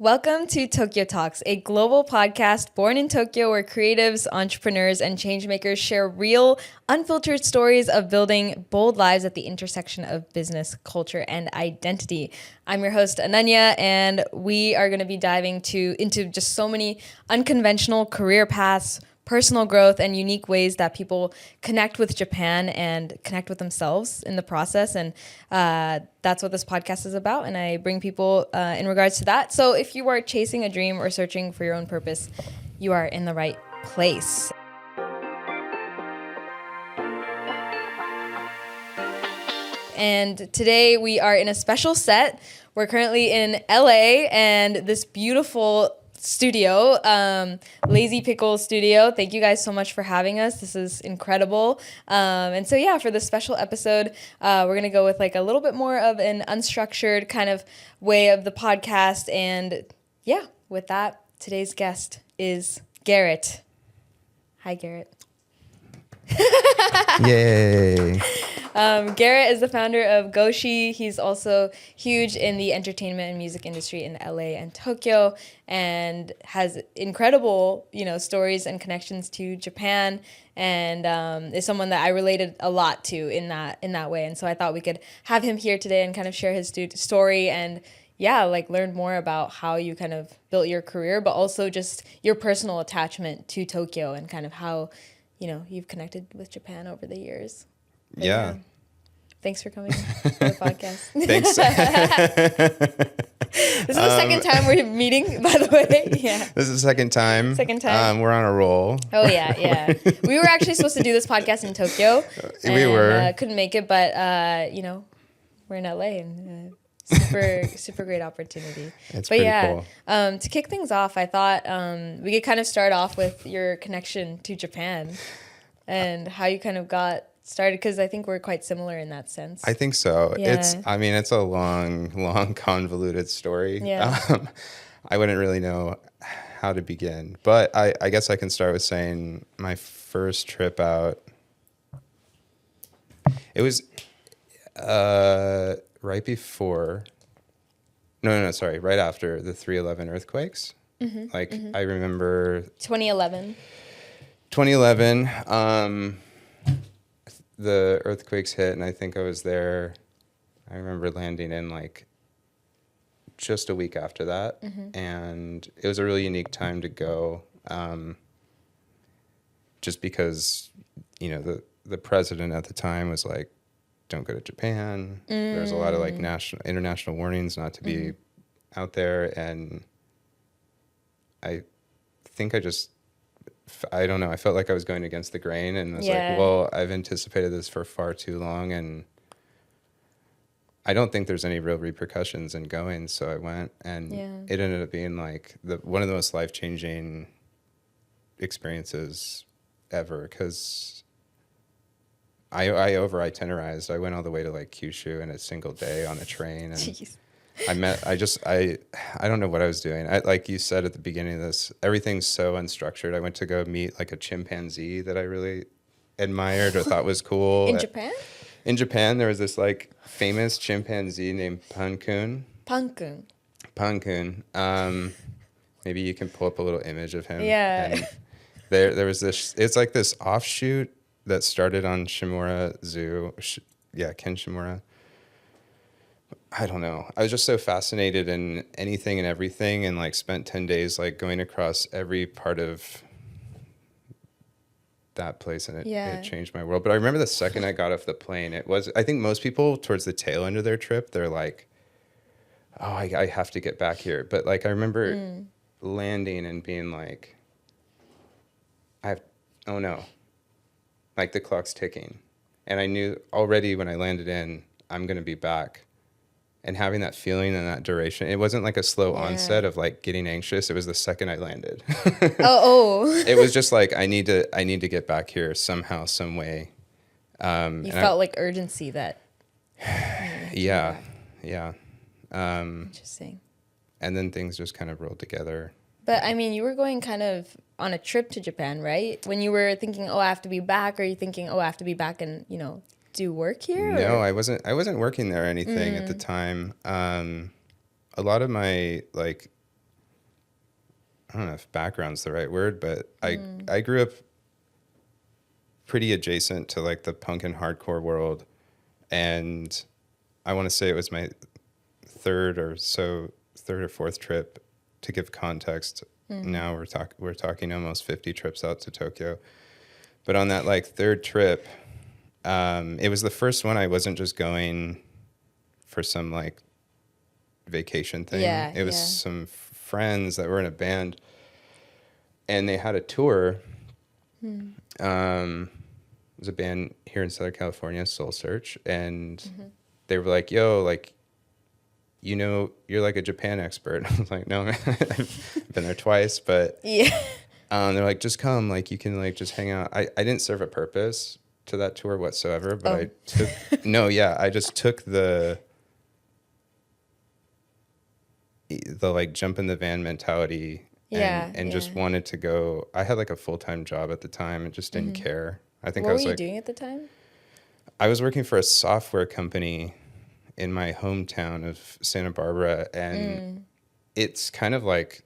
Welcome to Tokyo Talks, a global podcast born in Tokyo where creatives, entrepreneurs, and changemakers share real, unfiltered stories of building bold lives at the intersection of business, culture, and identity. I'm your host, Ananya, and we are going to be diving into just so many unconventional career paths, personal growth, and unique ways that people connect with Japan and connect with themselves in the process. And that's what this podcast is about. And I bring people in regards to that. So if you are chasing a dream or searching for your own purpose, you are in the right place. And today we are in a special set. We're currently in LA and this beautiful studio, Lazy Pickle Studio. Thank you guys so much for having us. This is incredible. And so yeah, for this special episode, we're gonna go with like a little bit more of an unstructured kind of way of the podcast. And yeah, with that, today's guest is Garrett. Hi, Garrett. Yay. Garrett is the founder of GOSHI. He's also huge in the entertainment and music industry in LA and Tokyo, and has incredible, stories and connections to Japan, and is someone that I related a lot to in that way. And so I thought we could have him here today and kind of share his story and learn more about how you kind of built your career, but also just your personal attachment to Tokyo and kind of how you've connected with Japan over the years. But yeah. Thanks for coming to the podcast. Thanks. This is the second time we're meeting, by the way. Yeah. This is the second time. We're on a roll. Oh, yeah. We were actually supposed to do this podcast in Tokyo. We were. Couldn't make it, but, we're in LA and super great opportunity. It's pretty cool. To kick things off, I thought we could kind of start off with your connection to Japan and how you kind of got started, because I think we're quite similar in that sense. I think so. Yeah. It's a long convoluted story. Yeah. I wouldn't really know how to begin, but I guess I can start with saying my first trip out, it was right after the 3/11 earthquakes. Mm-hmm, I remember 2011, the earthquakes hit, and I think I was there. I remember landing in just a week after that, and it was a really unique time to go, just because the president at the time was like, don't go to Japan. There was a lot of international warnings not to be out there, and I think I don't know. I felt like I was going against the grain, and was like, well, I've anticipated this for far too long, and I don't think there's any real repercussions in going. So I went, and it ended up being one of the most life-changing experiences ever, because I over-itenerized. I went all the way to Kyushu in a single day on a train, and jeez. I don't know what I was doing. Like you said at the beginning of this, everything's so unstructured. I went to go meet a chimpanzee that I really admired or thought was cool. In Japan? In Japan, there was this famous chimpanzee named Pankun. Maybe you can pull up a little image of him. Yeah. And there was this. It's this offshoot that started on Shimura Zoo. Ken Shimura. I don't know. I was just so fascinated in anything and everything, and spent 10 days going across every part of that place, and it changed my world. But I remember the second I got off the plane, I think most people towards the tail end of their trip, they're like, oh, I have to get back here. But I remember landing and being like, oh no, the clock's ticking. And I knew already when I landed in, I'm going to be back. And having that feeling and that duration, it wasn't a slow onset of getting anxious. It was the second I landed. It was just I need to get back here somehow, some way. You felt urgency that. Yeah. Interesting. And then things just kind of rolled together. But I mean, you were going kind of on a trip to Japan, right? When you were thinking, oh, I have to be back, or are you thinking, oh, I have to be back and do work here? No, I wasn't working there or anything at the time. A lot of my I don't know if background's the right word, but I grew up pretty adjacent to like the punk and hardcore world, and I want to say it was my third or fourth trip. To give context, now we're talking almost 50 trips out to Tokyo. But on that like third trip, it was the first one I wasn't just going for some like vacation thing. Yeah, it was some friends that were in a band, and they had a tour. It was a band here in Southern California, Soul Search, and they were like, "Yo, like, you know, you're like a Japan expert." I was like, "No, man, I've been there twice," but Yeah. they're like, "Just come, like, you can like just hang out." I didn't serve a purpose to that tour whatsoever, but I took I just took the like jump in the van mentality and just wanted to go. I had like a full-time job at the time and just didn't care. I think What I was were you like doing at the time? I was working for a software company in my hometown of Santa Barbara, and it's kind of like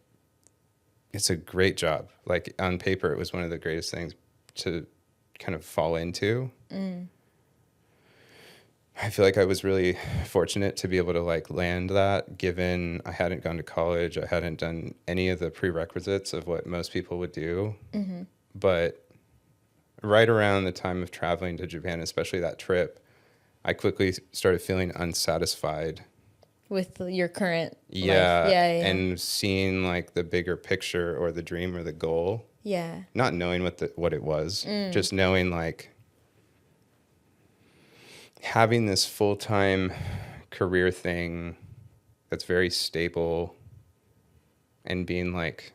it's a great job. Like on paper, it was one of the greatest things to kind of fall into. I feel like I was really fortunate to be able to like land that, given I hadn't gone to college. I hadn't done any of the prerequisites of what most people would do. But right around the time of traveling to Japan, especially that trip, I quickly started feeling unsatisfied With your current life. yeah, Yeah. and seeing like the bigger picture or the dream or the goal, Yeah. not knowing what it was, just knowing like having this full-time career thing that's very stable and being like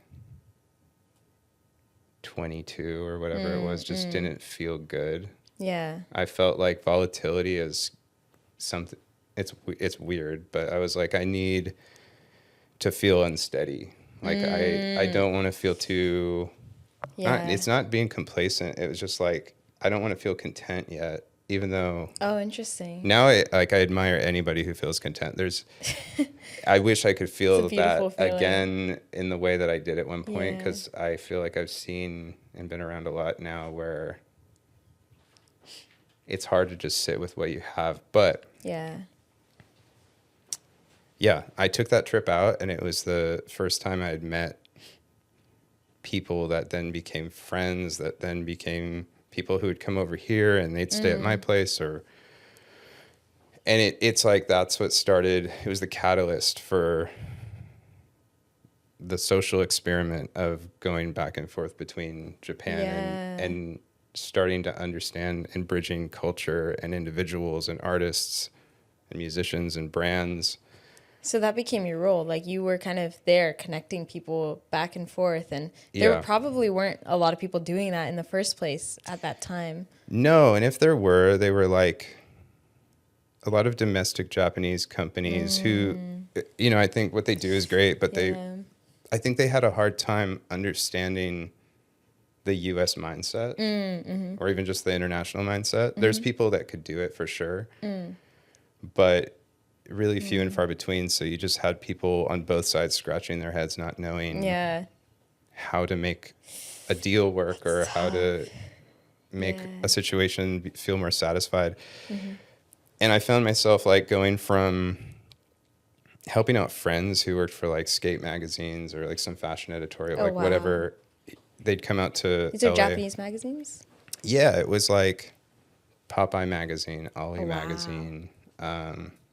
22 or whatever it was just didn't feel good. Yeah. I felt like volatility is something, it's weird, but I was like, I need to feel unsteady. Like I don't want to feel too, it's not being complacent. It was just like, I don't want to feel content yet, even though Oh, interesting. now I admire anybody who feels content. I wish I could feel that feeling. again in the way that I did at one point, Yeah. because I feel like I've seen and been around a lot now where it's hard to just sit with what you have. But yeah, I took that trip out, and it was the first time I had met people that then became friends, that then became people who would come over here and they'd stay at my place, and it's like that's what started. It was the catalyst for the social experiment of going back and forth between Japan and starting to understand and bridging culture and individuals and artists and musicians and brands. So that became your role. Like you were kind of there connecting people back and forth. And there probably weren't a lot of people doing that in the first place at that time. No. And if there were, they were like a lot of domestic Japanese companies who, you know, I think what they do is great, but I think they had a hard time understanding the U.S. mindset or even just the international mindset. There's people that could do it for sure, but really few and far between. So you just had people on both sides scratching their heads, not knowing how to make a deal work or how to make a situation feel more satisfied. And I found myself like going from helping out friends who worked for like skate magazines or like some fashion editorial, whatever. They'd come out to These are LA. Japanese magazines? Yeah, it was like Popeye magazine, Ollie magazine,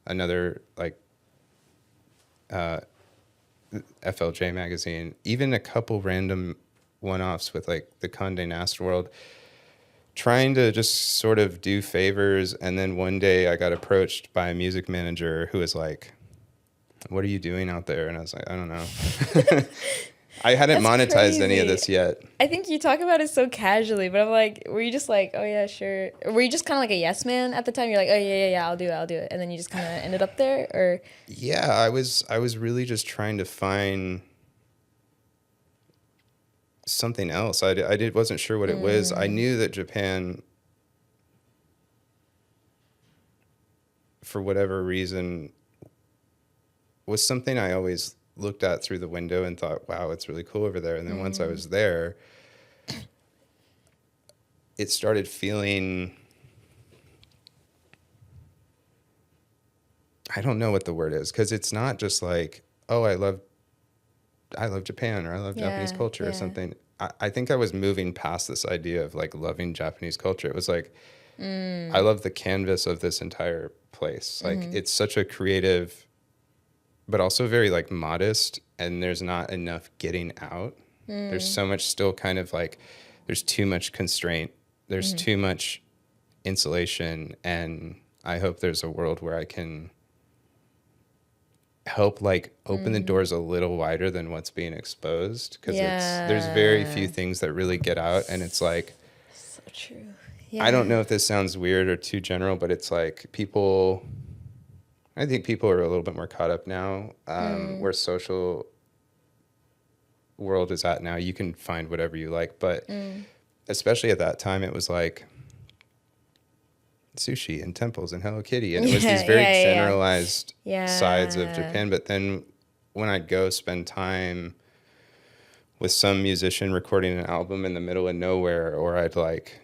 another like FLJ magazine, even a couple random one-offs with like the Condé Nast World, trying to just sort of do favors. And then one day I got approached by a music manager who was like, "What are you doing out there?" And I was like, "I don't know." I hadn't monetized any of this yet. I think you talk about it so casually, but I'm like, were you just like, oh yeah, sure? Or were you just kind of like a yes man at the time? You're like, oh yeah, I'll do it. And then you just kind of ended up there? Or yeah, I was really just trying to find something else. I wasn't sure what it was. I knew that Japan, for whatever reason, was something I always looked at through the window and thought, wow, it's really cool over there. And then once I was there, it started feeling, I don't know what the word is, because it's not just like, oh, I love Japan, or I love Japanese culture or something. I think I was moving past this idea of like loving Japanese culture. It was like, I love the canvas of this entire place. Like it's such a creative, but also very like modest, and there's not enough getting out. There's so much still kind of like, there's too much constraint. There's too much insulation. And I hope there's a world where I can help like open the doors a little wider than what's being exposed. Cause there's very few things that really get out. And it's like, So true. I don't know if this sounds weird or too general, but it's like I think people are a little bit more caught up now, where social world is at now. You can find whatever you like, but especially at that time, it was like sushi and temples and Hello Kitty, and it was these very generalized sides of Japan. But then when I'd go spend time with some musician recording an album in the middle of nowhere, or I'd like,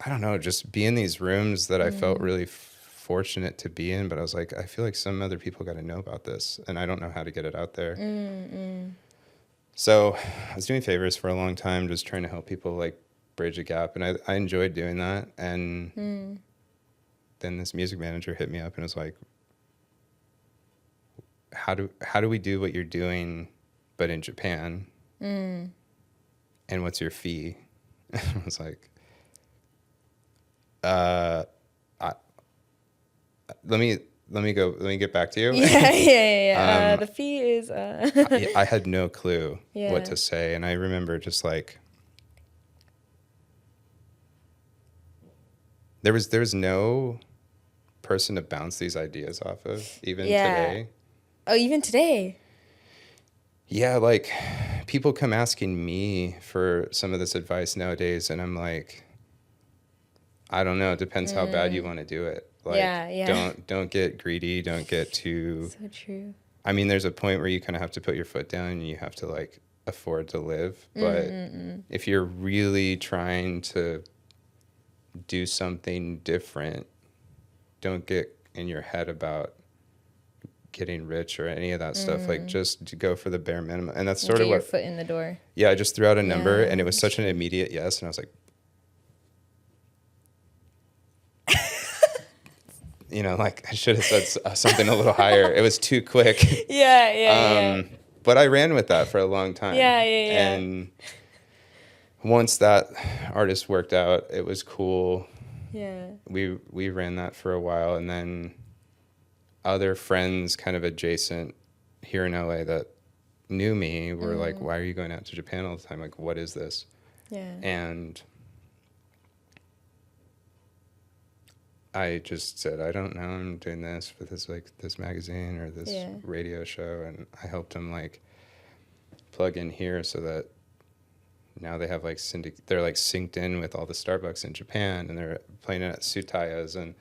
I don't know, just be in these rooms that I felt really fortunate to be in, but I was like, I feel like some other people got to know about this, and I don't know how to get it out there. So I was doing favors for a long time, just trying to help people like bridge a gap, and I enjoyed doing that. And then this music manager hit me up and was like, how do we do what you're doing but in Japan? And what's your fee? I was like, let me get back to you. The fee is I had no clue what to say, and I remember just like there was no person to bounce these ideas off of, even today. Oh, even today? Yeah, like people come asking me for some of this advice nowadays, and I'm like, I don't know. It depends how bad you want to do it. Like, don't get greedy. Don't get too. So true. I mean, there's a point where you kind of have to put your foot down, and you have to like afford to live. But if you're really trying to do something different, don't get in your head about getting rich or any of that stuff. Like, just to go for the bare minimum. And that's sort of what, your foot in the door. Yeah, I just threw out a number, and it was such an immediate yes, and I was like, you know, like I should have said something a little higher. It was too quick. But I ran with that for a long time. And once that artist worked out, it was cool. We ran that for a while, and then other friends kind of adjacent here in LA that knew me were like, why are you going out to Japan all the time? Like, what is this? And I just said, I don't know, I'm doing this for this magazine or this radio show, and I helped them like plug in here so that now they have like they're like synced in with all the Starbucks in Japan, and they're playing it at Tsutayas, and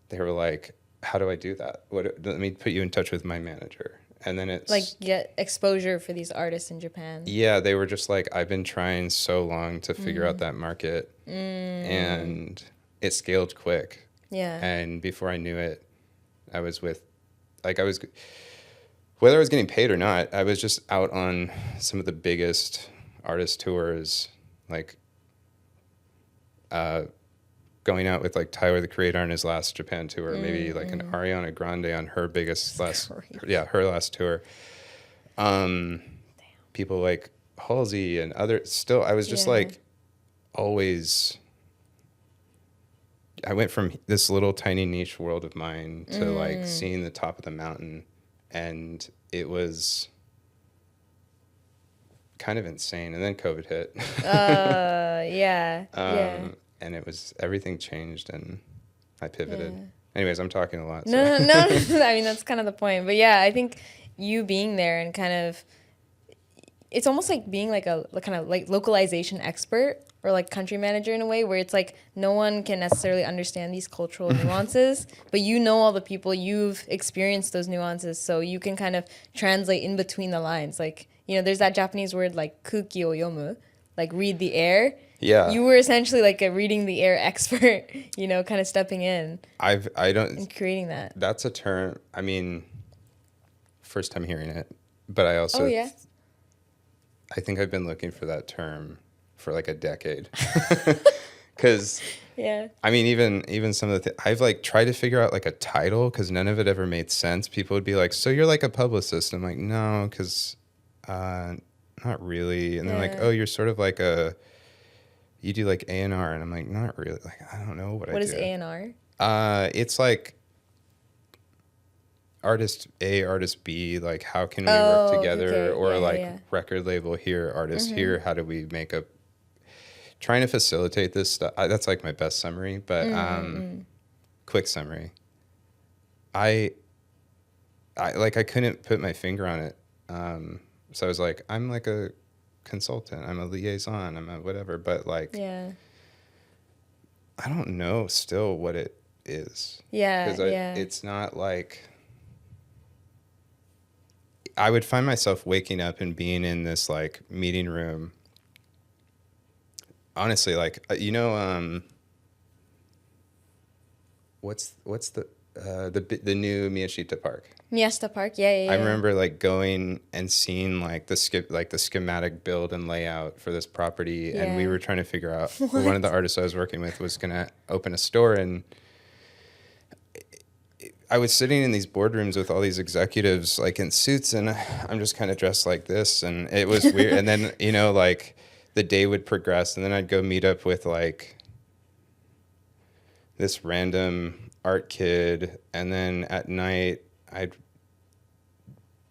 they were like, how do I do that? Let me put you in touch with my manager. And then it's like get exposure for these artists in Japan. Yeah, they were just like, I've been trying so long to figure out that market, and it scaled quick. And before I knew it, I was whether I was getting paid or not, I was just out on some of the biggest artist tours, like going out with like Tyler the Creator on his last Japan tour, maybe like an Ariana Grande on her her last tour. People like Halsey and I was just like always. I went from this little tiny niche world of mine to like seeing the top of the mountain, and it was kind of insane. And then COVID hit. And it was, everything changed, and I pivoted. Anyways, I'm talking a lot. No. I mean, that's kind of the point. But yeah, I think you being there and kind of it's almost like being like a kind of like localization expert or like country manager in a way where it's like no one can necessarily understand these cultural nuances, but you know all the people, you've experienced those nuances, so you can kind of translate in between the lines. Like, you know, there's that Japanese word like kuki o yomu, like read the air. Yeah. You were essentially like a reading the air expert, you know, kind of stepping in I don't and creating that. That's a term. I mean, first time hearing it, but I also Oh yeah. I think I've been looking for that term for like a decade. Cuz Yeah. I mean, even some of the I've like tried to figure out like a title cuz none of it ever made sense. People would be like, "So you're like a publicist?" I'm like, "No, cuz not really." And they're like, Yeah. "Oh, you're sort of like you do like A&R." And I'm like, "Not really. Like I don't know what I do." What is A&R? It's like artist A, artist B, like how can we work together? Okay. Or Yeah, like yeah. record label here, artist here, how do we make a trying to facilitate this stuff. That's like my best summary, but quick summary. I like I couldn't put my finger on it. So I was like, I'm like a consultant, I'm a liaison, I'm a whatever, but like Yeah. I don't know still what it is. Yeah. Because Yeah. it's not like I would find myself waking up and being in this like meeting room. Honestly, like what's the new Miyashita Park? Miyashita Park. Yeah, yeah, I yeah. remember like going and seeing like the schematic build and layout for this property, and we Yeah. were trying to figure out. One of the artists I was working with was gonna open a store, and I was sitting in these boardrooms with all these executives like in suits, and I'm just kind of dressed like this, and it was weird. And then like the day would progress, and then I'd go meet up with like this random art kid, and then at night I'd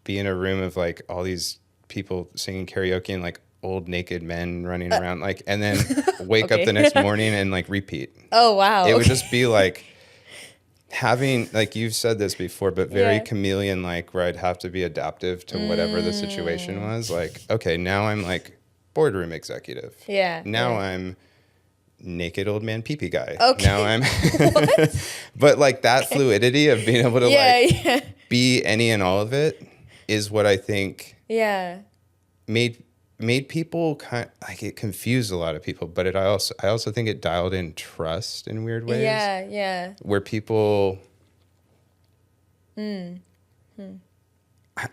be in a room of like all these people singing karaoke and like old naked men running around, like, and then wake up the next morning and like repeat. Oh wow. It would just be like having, like you've said this before, but very chameleon like, where I'd have to be adaptive to whatever the situation was. Like, okay, now I'm like boardroom executive. Yeah. Now I'm naked old man pee-pee guy. Okay. Now I'm but like that fluidity of being able to be any and all of it is what I think made people kind like it confused a lot of people, but I also think it dialed in trust in weird ways. Yeah. Where people I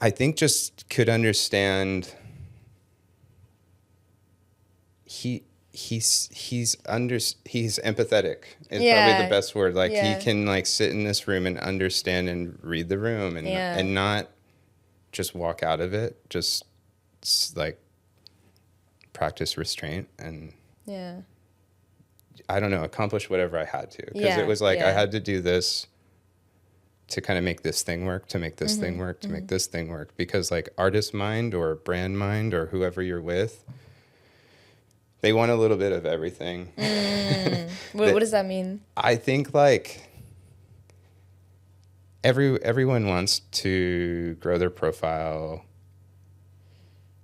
think just could understand he's empathetic is probably the best word. Like he can like sit in this room and understand and read the room and not just walk out of it, just like practice restraint and I don't know, accomplish whatever I had to, because it was like I had to do this to kind of make this thing work, to make this thing work, to make this thing work, because like artist mind or brand mind or whoever you're with, they want a little bit of everything. What does that mean? I think like everyone wants to grow their profile,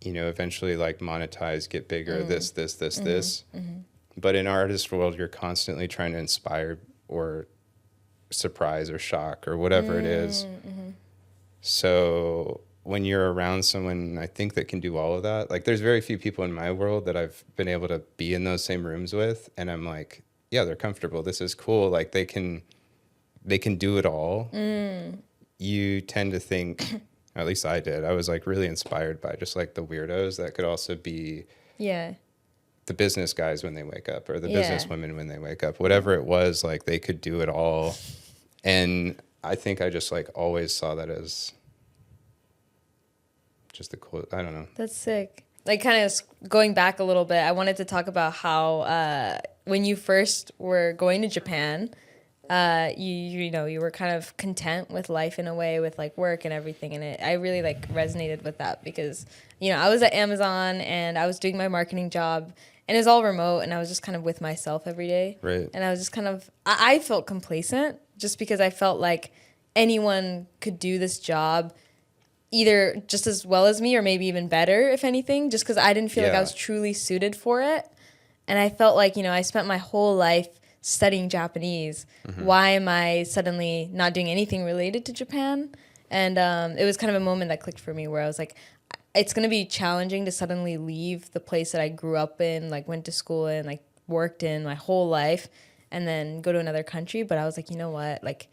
eventually like monetize, get bigger, this. But in artist world, you're constantly trying to inspire or surprise or shock or whatever it is. So when you're around someone, I think, that can do all of that, like there's very few people in my world that I've been able to be in those same rooms with, and I'm like, yeah, they're comfortable. This is cool. Like they can do it all. You tend to think, or at least I did, I was like really inspired by just like the weirdos that could also be the business guys when they wake up, or the business women when they wake up, whatever it was, like they could do it all. And I think I just like always saw that as just the cool, I don't know. That's sick. Like kind of going back a little bit, I wanted to talk about how when you first were going to Japan, you were kind of content with life in a way, with like work and everything in it. I really like resonated with that because, I was at Amazon and I was doing my marketing job and it was all remote and I was just kind of with myself every day. Right. And I was just kind of, I felt complacent just because I felt like anyone could do this job either just as well as me or maybe even better, if anything, just because I didn't feel like I Yeah. was truly suited for it. And I felt like, I spent my whole life studying Japanese. Why am I suddenly not doing anything related to Japan? And it was kind of a moment that clicked for me where I was like, it's going to be challenging to suddenly leave the place that I grew up in, like went to school in, like worked in my whole life, and then go to another country. But I was like, you know what? Like,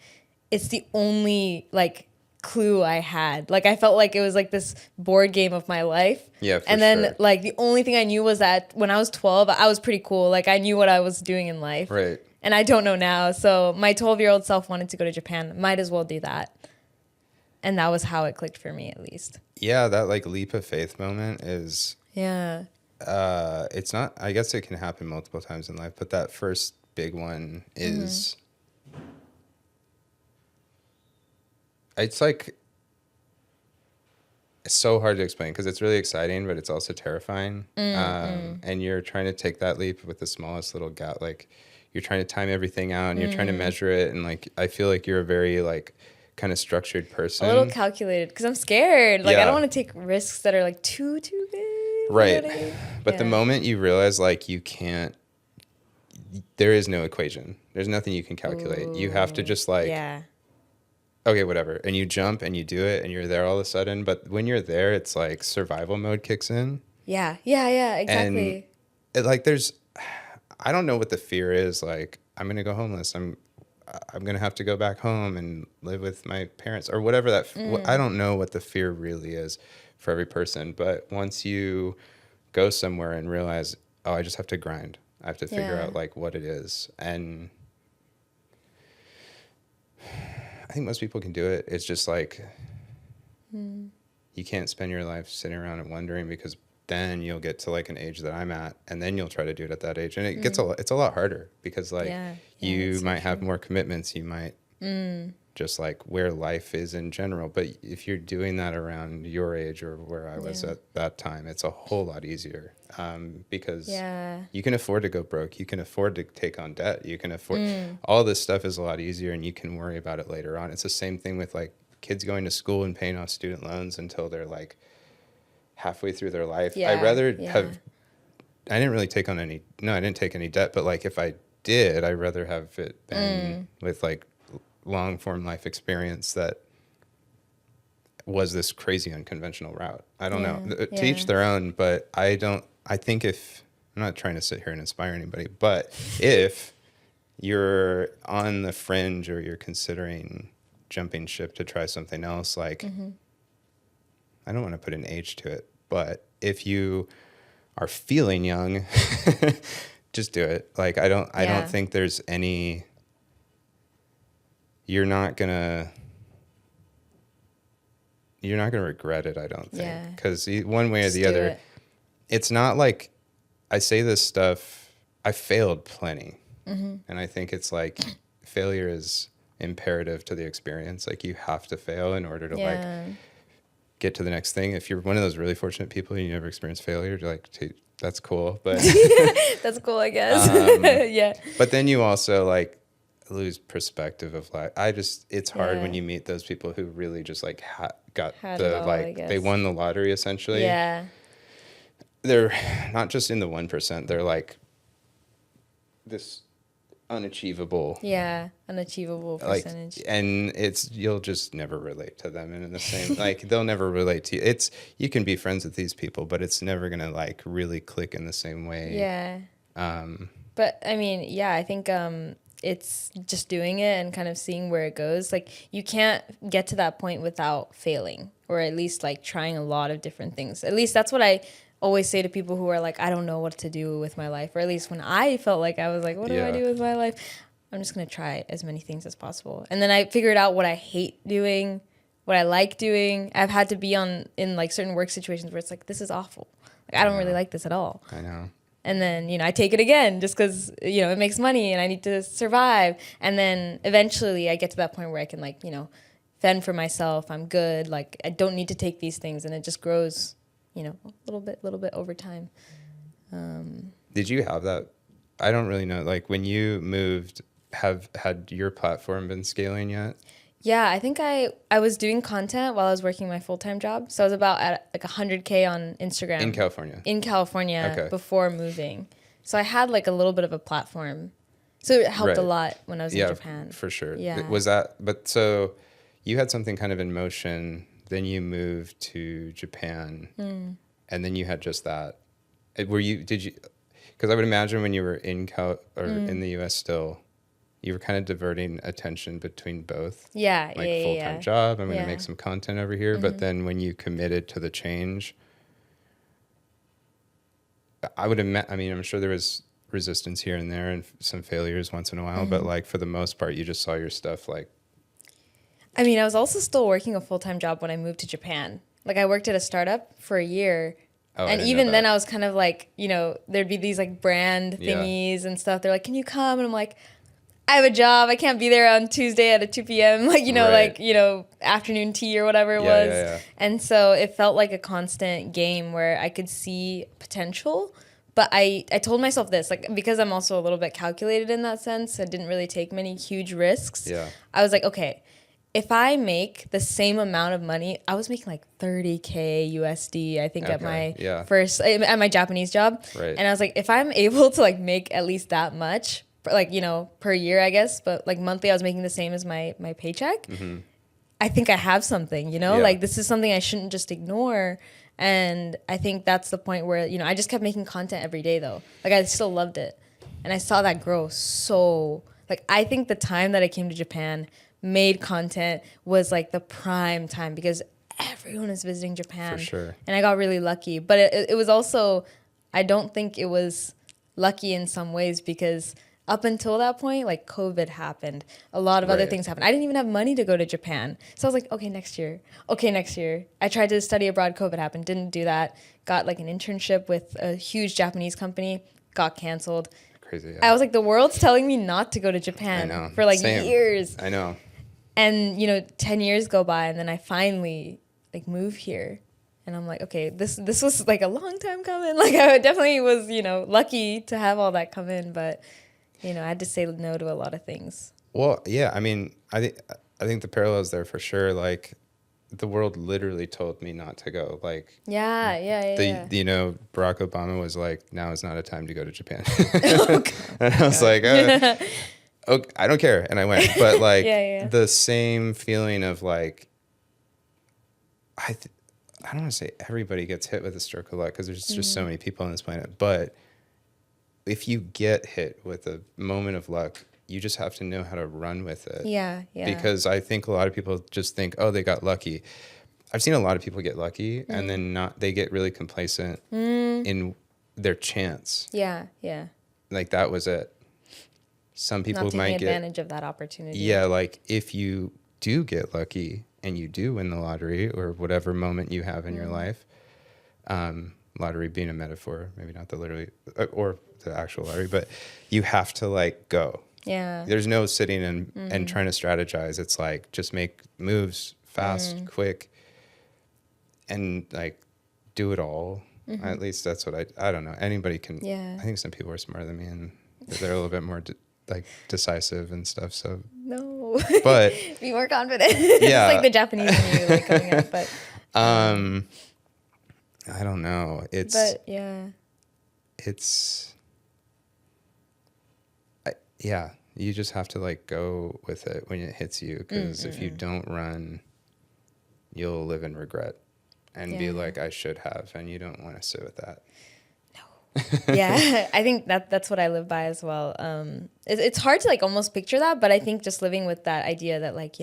it's the only like clue I had. Like, I felt like it was like this board game of my life. Yeah, for and then sure. like the only thing I knew was that when I was 12, I was pretty cool. Like, I knew what I was doing in life. Right. And I don't know now. So my 12-year-old self wanted to go to Japan. Might as well do that. And that was how it clicked for me, at least. Yeah, that like leap of faith moment is Yeah. it's not, I guess it can happen multiple times in life, but that first big one is it's like it's so hard to explain because it's really exciting, but it's also terrifying. And you're trying to take that leap with the smallest little gap. Like you're trying to time everything out and you're trying to measure it. And like, I feel like you're a very like kind of structured person. A little calculated because I'm scared. Like, I Yeah. don't want to take risks that are like too big. You know Right. what I mean? But the Yeah. moment you realize like you can't, there is no equation. There's nothing you can calculate. You have to just like, Yeah. okay, whatever. And you jump and you do it and you're there all of a sudden. But when you're there, it's like survival mode kicks in. Yeah. Yeah. Yeah. Exactly. And like there's, I don't know what the fear is. Like I'm gonna go homeless. I'm gonna have to go back home and live with my parents or whatever that. I don't know what the fear really is for every person. But once you go somewhere and realize, oh, I just have to grind. I have to figure Yeah. out like what it is. And I think most people can do it. It's just like you can't spend your life sitting around and wondering because then you'll get to like an age that I'm at and then you'll try to do it at that age. And it gets it's a lot harder because like Yeah. you that's so might have true. more commitments. You might just like where life is in general. But if you're doing that around your age or where I was Yeah. at that time, it's a whole lot easier because Yeah. you can afford to go broke. You can afford to take on debt. You can afford all this stuff is a lot easier and you can worry about it later on. It's the same thing with like kids going to school and paying off student loans until they're like halfway through their life. Yeah. I'd rather Yeah. have, I didn't really take on any, no, I didn't take any debt, but like if I did, I'd rather have it been with like long form life experience that was this crazy unconventional route. I don't know. Yeah. To each their own, but I think if, I'm not trying to sit here and inspire anybody, but if you're on the fringe or you're considering jumping ship to try something else, like, I don't want to put an age to it, but if you are feeling young, just do it. Like, I don't think there's any, you're not gonna regret it, I don't think. Yeah. Because one way or Just the do other, it. it's not like I say this stuff, I failed plenty. And I think it's like failure is imperative to the experience. Like you have to fail in order to like Yeah. get to the next thing. If you're one of those really fortunate people and you never experience failure, you're like, that's cool. But That's cool, I guess. Yeah. but then you also like lose perspective of like it's hard when Yeah. you meet those people who really just like got Had the it all, I like guess. they won the lottery essentially. Yeah. They're not just in the 1%, they're like this unachievable Yeah. Unachievable like percentage. and you'll just never relate to them and in the same like they'll never relate to you. You can be friends with these people, but it's never gonna like really click in the same way. Yeah. But I mean, yeah, I think it's just doing it and kind of seeing where it goes. Like you can't get to that point without failing, or at least like trying a lot of different things. At least that's what I always say to people who are like, I don't know what to do with my life. Or at least when I felt like I was like, what do I Yeah. do with my life? I'm just going to try as many things as possible. And then I figured out what I hate doing, what I like doing. I've had to be in like certain work situations where it's like, this is awful. Like I don't really like this at all. I know. And then, I take it again just because, it makes money and I need to survive. And then eventually I get to that point where I can like, fend for myself. I'm good. Like I don't need to take these things, and it just grows, a little bit over time. Did you have that? I don't really know. Like when you moved, had your platform been scaling yet? Yeah, I think I was doing content while I was working my full-time job. So I was about at like 100K on Instagram. In California? In California Okay. before moving. So I had like a little bit of a platform. So it helped a Right. lot when I was in Yeah, Japan. for sure. Yeah. Was that, but so you had something kind of in motion, then you moved to Japan, and then you had just that. Did you, because I would imagine when you were in in the US still, you were kind of diverting attention between both. Yeah, Like yeah, full-time yeah. job, I'm going to Yeah. make some content over here. But then when you committed to the change, I mean, I'm sure there was resistance here and there and some failures once in a while, but like for the most part, you just saw your stuff like. I mean, I was also still working a full-time job when I moved to Japan. Like I worked at a startup for a year. Oh, I And didn't know even then that. I was kind of like, there'd be these like brand Yeah. thingies and stuff. They're like, can you come? And I'm like, I have a job. I can't be there on Tuesday at 2 p.m. Like, Right. afternoon tea or whatever it Yeah, was. yeah, yeah. And so it felt like a constant game where I could see potential. But I told myself this, like, because I'm also a little bit calculated in that sense, I didn't really take many huge risks. Yeah. I was like, okay, if I make the same amount of money, I was making like 30K USD, I think, at Okay, my yeah. at my Japanese job. Right. And I was like, if I'm able to like make at least that much, like, per year, I guess, but like monthly, I was making the same as my paycheck. I think I have something, Yeah. like this is something I shouldn't just ignore. And I think that's the point where, I just kept making content every day though. Like I still loved it. And I saw that grow so, like, I think the time that I came to Japan, made content was like the prime time because everyone is visiting Japan. For sure. And I got really lucky. But it was also, I don't think it was lucky in some ways because up until that point, like COVID happened. A lot of other Right. things happened. I didn't even have money to go to Japan. So I was like, okay, next year. Okay, next year. I tried to study abroad. COVID happened. Didn't do that. Got like an internship with a huge Japanese company. Got canceled. Crazy. Yeah. I was like, the world's telling me not to go to Japan I know. for like Same. years. I know. And 10 years go by and then I finally like move here. And I'm like, okay, this was like a long time coming. Like I definitely was, lucky to have all that come in, but I had to say no to a lot of things. Well, yeah. I mean, I think the parallels there for sure. Like, the world literally told me not to go. Like, Yeah. Barack Obama was like, "Now is not a time to go to Japan," Oh, and I was like, okay, I don't care, and I went. But like, Yeah. the same feeling of like, I don't want to say everybody gets hit with a stroke of luck because there's just so many people on this planet, but if you get hit with a moment of luck, you just have to know how to run with it. Yeah. Because I think a lot of people just think, oh, they got lucky. I've seen a lot of people get lucky and then they get really complacent in their chance. Yeah. Like that was it. Some people Not taking might get advantage of that opportunity. Yeah, like if you do get lucky and you do win the lottery or whatever moment you have in your life, lottery being a metaphor, maybe not the literally or the actual lottery, but you have to like go. Yeah. There's no sitting and trying to strategize. It's like just make moves fast, quick, and like do it all. At least that's what I don't know. Anybody can. Yeah. I think some people are smarter than me and they're a little bit more decisive and stuff. So No. But be more confident. Yeah. It's like the Japanese in you like coming up, but I don't know. Yeah, you just have to like go with it when it hits you, because if you don't run, you'll live in regret and be like, I should have, and you don't want to sit with that. Yeah, I think that's what I live by as well. It's hard to like almost picture that, but I think just living with that idea that like,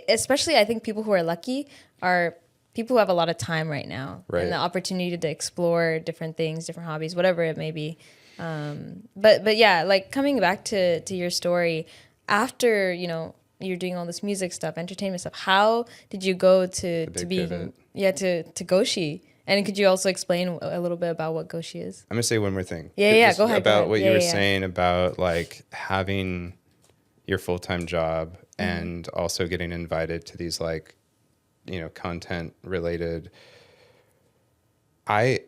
especially I think people who are lucky are people who have a lot of time right now, Right. and the opportunity to explore different things, different hobbies, whatever it may be. But yeah, like coming back to your story after, you're doing all this music stuff, entertainment stuff, how did you go to big being, pivot. to Goshi? And could you also explain a little bit about what Goshi is? I'm gonna say one more thing. Yeah, Just go ahead. About what you were Yeah. saying about like having your full-time job and also getting invited to these like, content related. I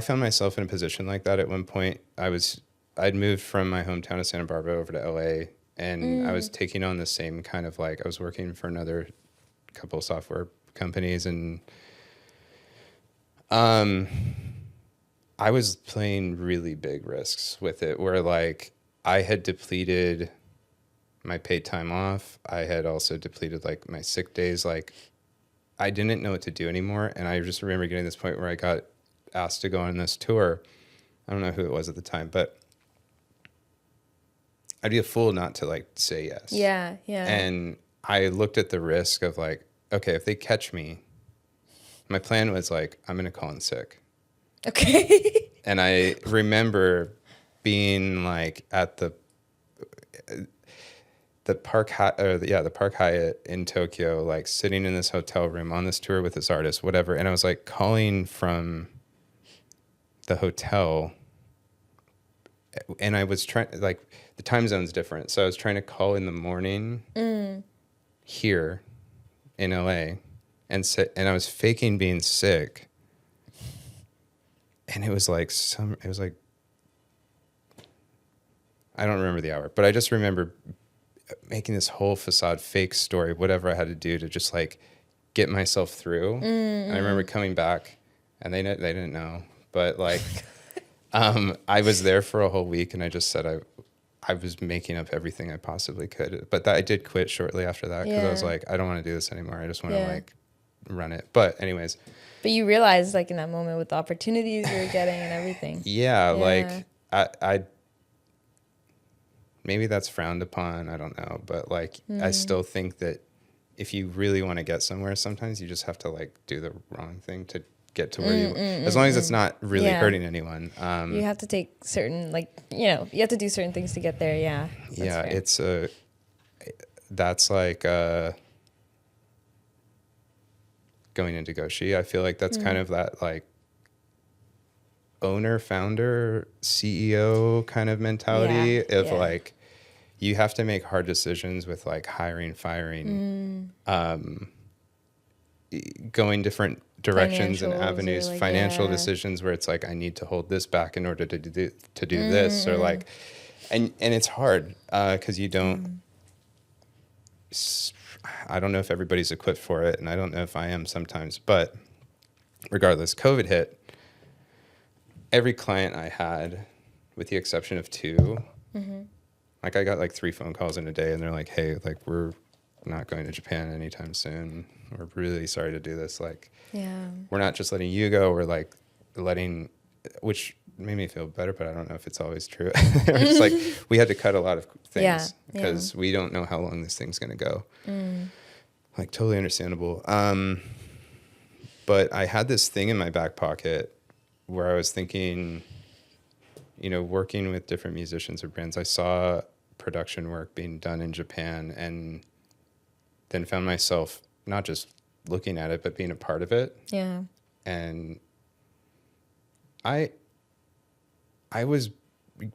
found myself in a position like that at one point. I'd moved from my hometown of Santa Barbara over to LA And I was taking on the same kind of like, I was working for another couple software companies, and I was playing really big risks with it, where like I had depleted my paid time off. I had also depleted like my sick days. Like I didn't know what to do anymore. And I just remember getting to this point where I got asked to go on this tour. I don't know who it was at the time, but I'd be a fool not to like say yes. Yeah. And I looked at the risk of like, okay, if they catch me, my plan was like, I'm going to call in sick. Okay. And I remember being like at the Park Hyatt in Tokyo, like sitting in this hotel room on this tour with this artist, whatever. And I was like calling from the hotel, and I was trying, like the time zone's different. So I was trying to call in the morning here in LA and I was faking being sick. And it was like I don't remember the hour, but I just remember making this whole facade fake story, whatever I had to do to just like get myself through. And I remember coming back, and they didn't know, but like I was there for a whole week, and I just said I was making up everything I possibly could. But I did quit shortly after that, because I was like, I don't want to do this anymore. I just want to like run it. But anyways. But you realized like in that moment with the opportunities you were getting and everything. Yeah. Like I maybe that's frowned upon. I don't know. But like, I still think that if you really want to get somewhere, sometimes you just have to like do the wrong thing to get to where as long as it's not really hurting anyone. You have to take certain, like, you have to do certain things to get there. Yeah. Yeah. Fair. That's like, going into Goshi. I feel like that's kind of that like owner, founder, CEO kind of mentality of like, you have to make hard decisions with like hiring, firing, going different directions and avenues, like, financial decisions where it's like, I need to hold this back in order to do this, or like, and it's hard because you don't, I don't know if everybody's equipped for it, and I don't know if I am sometimes, but regardless, COVID hit. Every client I had, with the exception of two, like I got like 3 phone calls in a day, and they're like, hey, like we're not going to Japan anytime soon. We're really sorry to do this. Like, we're not just letting you go, we're like letting, which made me feel better, but I don't know if it's always true. It's like we had to cut a lot of things because we don't know how long this thing's going to go. Like totally understandable. But I had this thing in my back pocket where I was thinking, working with different musicians or bands, I saw production work being done in Japan, and then found myself not just looking at it, but being a part of it. Yeah. And I was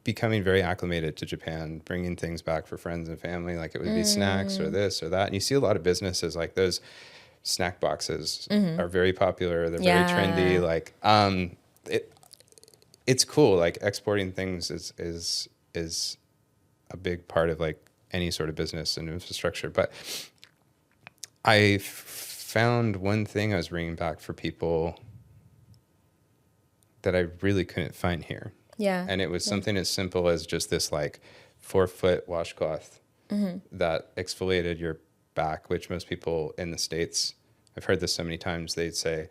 becoming very acclimated to Japan, bringing things back for friends and family. Like it would be snacks or this or that. And you see a lot of businesses like those snack boxes are very popular. They're very trendy. Like, it's cool. Like exporting things is a big part of like any sort of business and infrastructure. But I found one thing I was bringing back for people that I really couldn't find here. Yeah. And it was something as simple as just this like 4-foot washcloth that exfoliated your back, which most people in the States, I've heard this so many times, they'd say,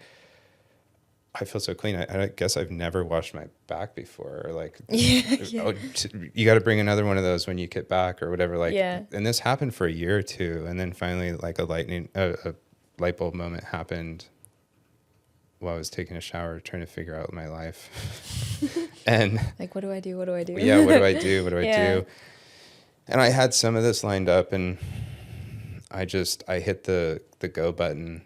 I feel so clean. I guess I've never washed my back before. Or like, oh, you got to bring another one of those when you get back or whatever. Like, and this happened for a year or two. And then finally like a light bulb moment happened while I was taking a shower, trying to figure out my life. And like, what do I do? What do I do? Yeah. What do I do? What do I do? And I had some of this lined up, and I hit the go button.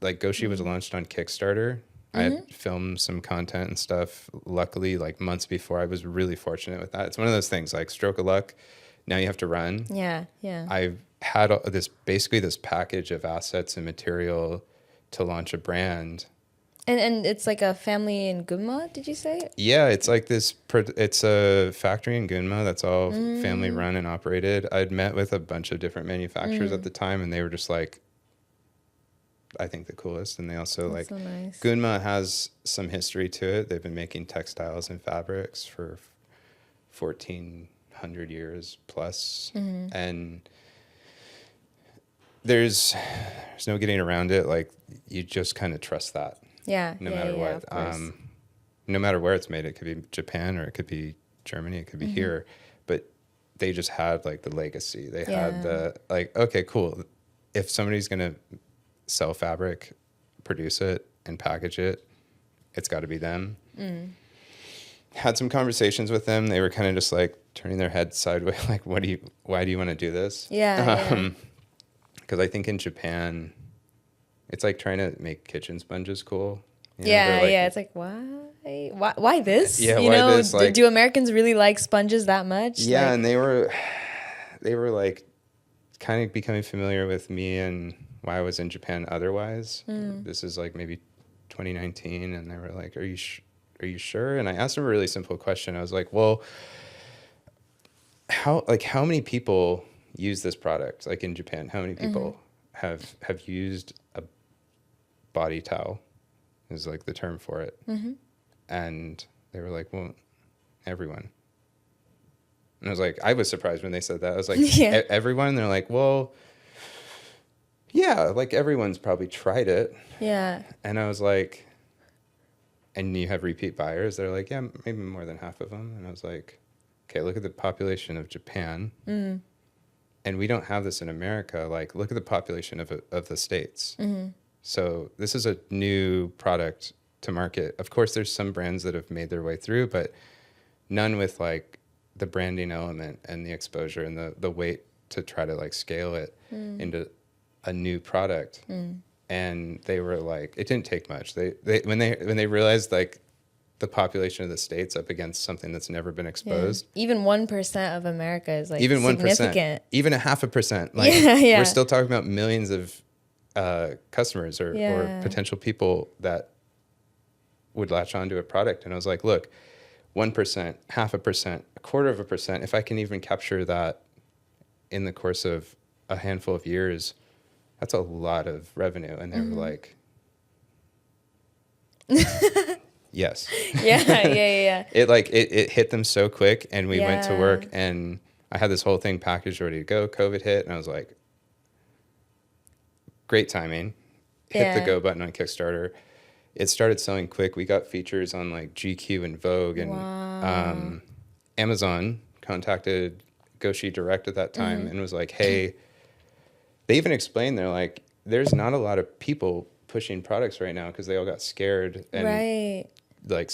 Like Goshi was launched on Kickstarter. I had filmed some content and stuff. Luckily, like months before, I was really fortunate with that. It's one of those things, like stroke of luck. Now you have to run. Yeah. I've had this package of assets and material to launch a brand. And it's like a family in Gunma, did you say? Yeah, it's like this. It's a factory in Gunma that's all family run and operated. I'd met with a bunch of different manufacturers at the time, and they were just like, I think the coolest. And they also That's like so nice. Gunma has some history to it. They've been making textiles and fabrics for 1,400 years plus, and there's no getting around it. Like you just kind of trust that. Yeah. No yeah, matter yeah, what. of course. No matter where it's made, it could be Japan or it could be Germany, it could be here, but they just had like the legacy. They had the like, okay, cool. If somebody's gonna sell fabric, produce it and package it, it's got to be them. Had some conversations with them. They were kind of just like turning their head sideways, like, why do you want to do this? Yeah. Because I think in Japan, it's like trying to make kitchen sponges cool. You know, Yeah, they're like, yeah. It's like, why this? Yeah, you why know, this? Like, do Americans really like sponges that much? yeah, Like, and they were like kind of becoming familiar with me and why I was in Japan otherwise. This is like maybe 2019, and they were like, are you sure? And I asked them a really simple question. I was like, well, how many people use this product? Like in Japan, how many people have used a body towel? Is like the term for it. And they were like, well, everyone. And I was surprised when they said that. I was like, Yeah. Everyone? And they're like, well, yeah, like everyone's probably tried it. yeah. And I was like, and you have repeat buyers? They're like, yeah, maybe more than half of them. And I was like, okay, look at the population of Japan. And we don't have this in America. Like, look at the population of the States. So this is a new product to market. Of course, there's some brands that have made their way through, but none with like the branding element and the exposure and the weight to try to like scale it into a new product. And they were like, it didn't take much. They when they realized like the population of the States up against something that's never been exposed. Even 1% of America is like Even 1%, significant. even 0.5%. Like we're still talking about millions of customers or potential people that would latch onto a product. And I was like, look, 1%, 0.5%, 0.25%, if I can even capture that in the course of a handful of years, that's a lot of revenue. And they were like, yes. Yeah. It hit them so quick, and we went to work, Yeah. and I had this whole thing packaged ready to go. COVID hit, and I was like, great timing. Hit the go button on Kickstarter. It started selling quick. We got features on like GQ and Vogue, and Amazon contacted Goshi Direct at that time and was like, hey, they even explained, they're like, there's not a lot of people pushing products right now because they all got scared. And like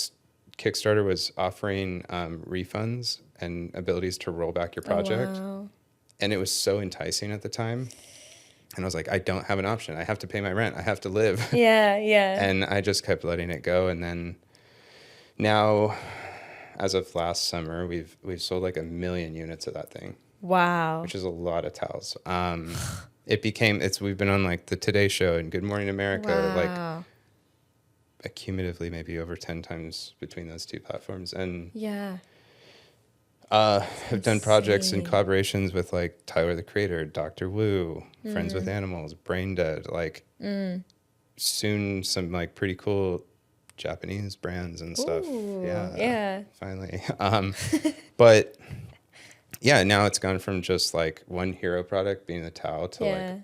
Kickstarter was offering refunds and abilities to roll back your project. And it was so enticing at the time. And I was like, I don't have an option. I have to pay my rent. I have to live. Yeah. And I just kept letting it go. And then now, as of last summer, we've sold like 1 million units of that thing. Wow. Which is a lot of towels. We've been on like the Today Show and Good Morning America, like cumulatively maybe over 10 times between those two platforms. And have done projects and collaborations with like Tyler the Creator, Dr. Wu, Friends with Animals, Brain Dead, like soon some like pretty cool Japanese brands and stuff. Yeah. Finally. But yeah, now it's gone from just like one hero product being the towel to like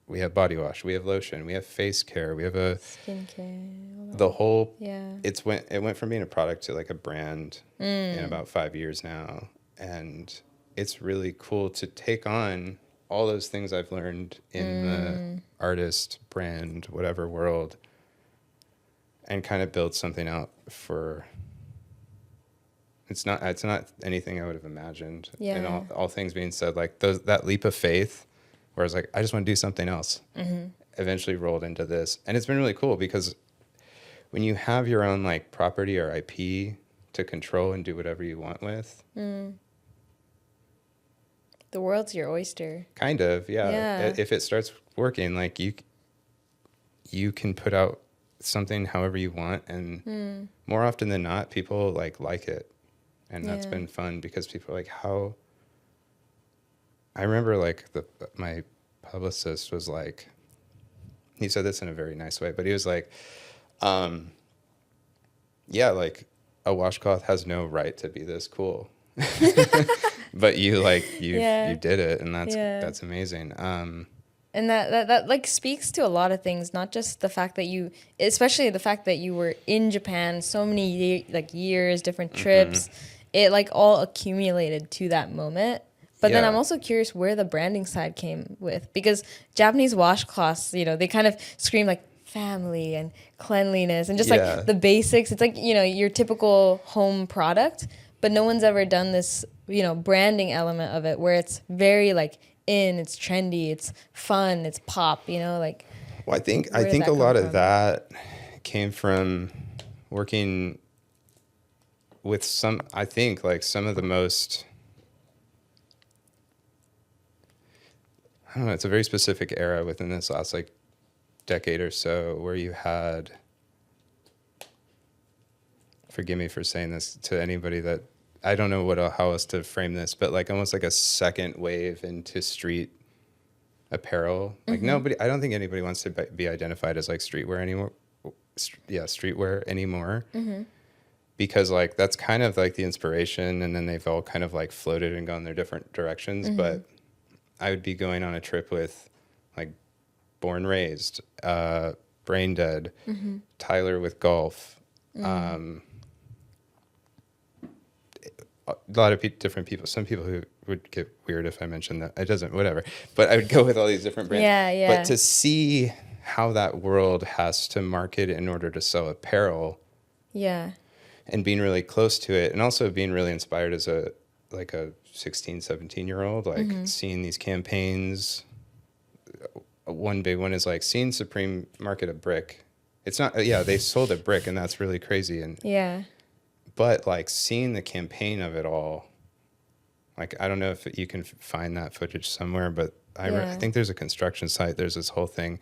we have body wash, we have lotion, we have face care, we have skincare. The whole it went from being a product to like a brand in about 5 years now. And it's really cool to take on all those things I've learned in the artist, brand, whatever world, and kind of build something out for. It's not anything I would have imagined. And all things being said, like that leap of faith, where I was like, I just want to do something else, eventually rolled into this, and it's been really cool because when you have your own like property or IP to control and do whatever you want with. The world's your oyster. Kind of, yeah. If it starts working, like you can put out something however you want, and more often than not, people like it, and that's been fun because people are like, how. I remember like my publicist was like, he said this in a very nice way, but he was like, yeah, like a washcloth has no right to be this cool, but you did it, and that's amazing. And that like speaks to a lot of things, not just the fact that especially the fact that you were in Japan so many years, different trips, it like all accumulated to that moment. But then I'm also curious where the branding side came with, because Japanese washcloths, they kind of scream like family and cleanliness and just like the basics. It's like, your typical home product, but no one's ever done this, branding element of it where it's very like it's trendy, it's fun, it's pop, like. Well, I think a lot of that came from working with some of the most, I don't know, it's a very specific era within this last like decade or so where you had, forgive me for saying this to anybody that, I don't know how else to frame this, but like almost like a second wave into street apparel. Like I don't think anybody wants to be identified as like streetwear anymore. Streetwear anymore. Because like that's kind of like the inspiration, and then they've all kind of like floated and gone their different directions. But I would be going on a trip with like Born Raised, Brain Dead, Tyler with golf, a lot of different people. Some people who would get weird if I mentioned that. It doesn't, whatever. But I would go with all these different brands. Yeah. But to see how that world has to market in order to sell apparel. Yeah. And being really close to it, and also being really inspired as a 16, 17-year-old, seeing these campaigns. One big one is like seeing Supreme market a brick. It's not, they sold a brick, and that's really crazy. And but like seeing the campaign of it all, like I don't know if you can find that footage somewhere, but I think there's a construction site. There's this whole thing.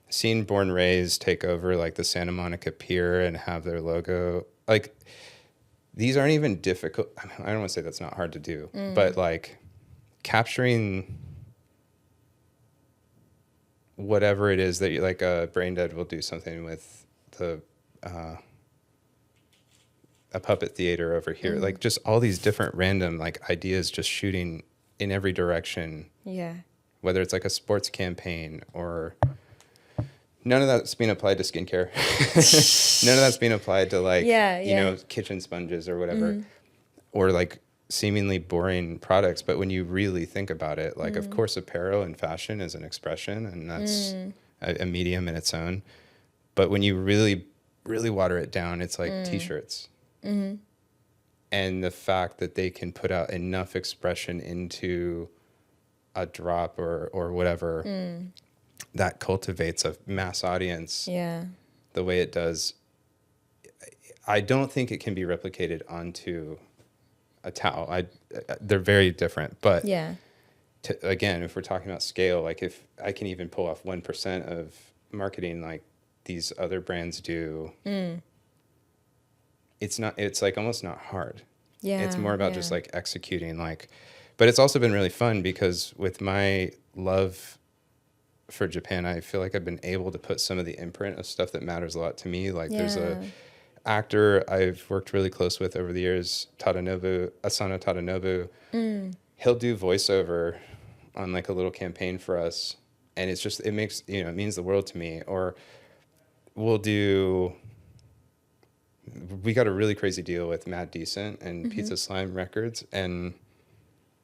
Seeing Born Raised take over like the Santa Monica Pier and have their logo, like these aren't even difficult. I don't want to say that's not hard to do, but like capturing whatever it is that you like, Brain Dead will do something with a puppet theater over here, like just all these different random like ideas just shooting in every direction. Yeah. Whether it's like a sports campaign or none of that's being applied to skincare. None of that's being applied to like, kitchen sponges or whatever, or like seemingly boring products. But when you really think about it, like, of course, apparel and fashion is an expression, and that's a medium in its own. But when you really, really water it down, it's like T-shirts. And the fact that they can put out enough expression into a drop or whatever that cultivates a mass audience the way it does, I don't think it can be replicated onto a towel. They're very different, but again, if we're talking about scale, like if I can even pull off 1% of marketing like these other brands do, it's like almost not hard. It's more about just like executing, like, but it's also been really fun because with my love for Japan, I feel like I've been able to put some of the imprint of stuff that matters a lot to me. Like there's a actor I've worked really close with over the years, Asano Tadanobu. He'll do voiceover on like a little campaign for us, and it's just, it makes, it means the world to me. Or we got a really crazy deal with Mad Decent and Pizza Slime Records, and